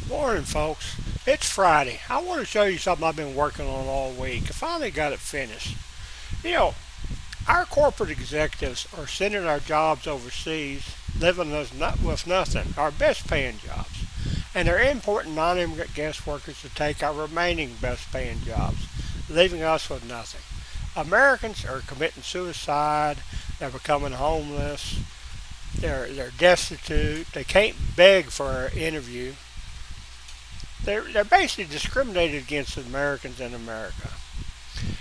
Morning, folks. It's Friday. I want to show you something I've been working on all week. I finally got it finished. You know, our corporate executives are sending our jobs overseas, living us with nothing, our best paying jobs. And they're importing non-immigrant guest workers to take our remaining best paying jobs, leaving us with nothing. Americans are committing suicide, they're becoming homeless, they're destitute, they can't beg for an interview. They're basically discriminated against Americans in America.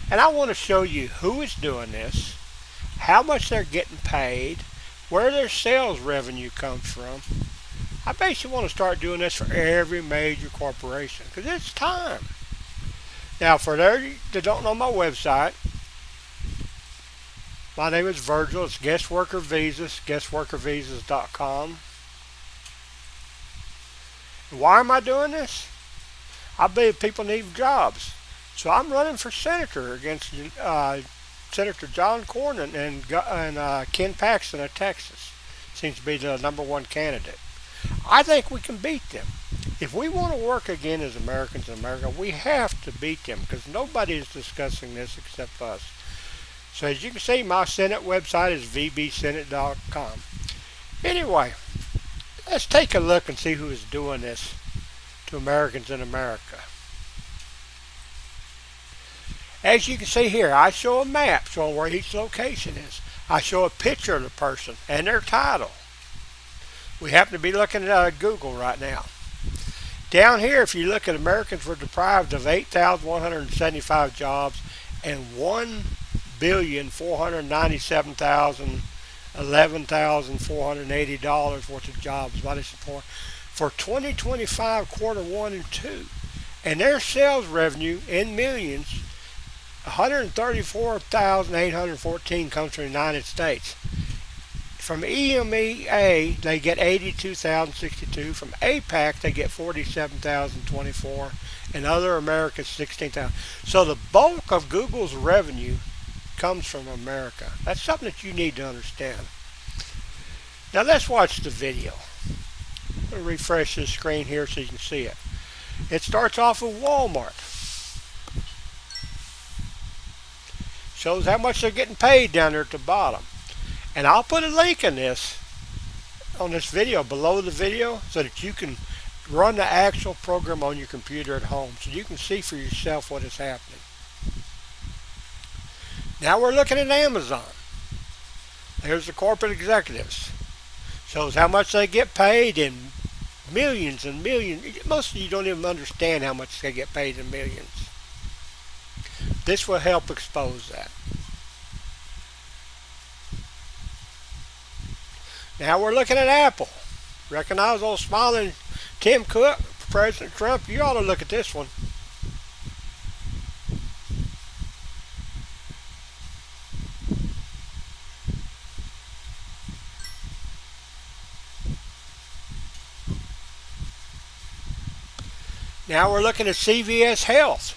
And I want to show you who is doing this, how much they're getting paid, where their sales revenue comes from. I basically want to start doing this for every major corporation because it's time. Now, for those that don't know my website, my name is Virgil. It's Guest Worker Visas, guestworkervisas.com. And why am I doing this? I believe people need jobs. So I'm running for senator against Senator John Cornyn and Ken Paxton of Texas. Seems to be the number one candidate. I think we can beat them. If we want to work again as Americans in America, we have to beat them because nobody is discussing this except us. So as you can see, my Senate website is vbsenate.com. Anyway, let's take a look and see who is doing this to Americans in America. As you can see here, I show a map showing where each location is. I show a picture of the person and their title. We happen to be looking at Google right now. Down here, if you look at Americans were deprived of 8,175 jobs and 1,497,011,480 worth of jobs by the support for 2025 quarter 1 and 2. And their sales revenue in millions, 134,814 comes from the United States. From EMEA, they get 82,062. From APAC, they get 47,024. And other Americas, 16,000. So the bulk of Google's revenue comes from America. That's something that you need to understand. Now let's watch the video. I'm going to refresh this screen here so you can see it. It starts off with Walmart. Shows how much they're getting paid down there at the bottom. And I'll put a link in this on this video below the video so that you can run the actual program on your computer at home so you can see for yourself what is happening. Now we're looking at Amazon. There's the corporate executives. Shows how much they get paid in millions and millions. Most of you don't even understand how much they get paid in millions. This will help expose that. Now we're looking at Apple. Recognize old smiling Tim Cook, President Trump? You ought to look at this one. Now we're looking at CVS Health.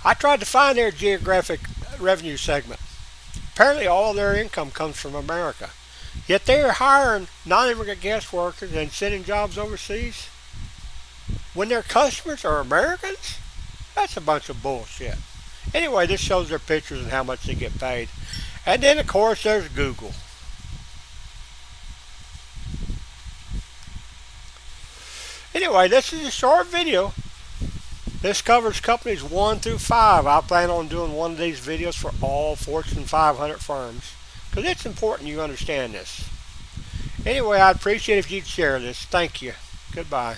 I tried to find their geographic revenue segment. Apparently all their income comes from America. Yet they're hiring non-immigrant guest workers and sending jobs overseas when their customers are Americans? That's a bunch of bullshit. Anyway, this shows their pictures and how much they get paid. And then of course there's Google. Anyway, this is a short video. This covers companies 1 through 5. I plan on doing one of these videos for all Fortune 500 firms because it's important you understand this. Anyway, I'd appreciate if you'd share this. Thank you. Goodbye.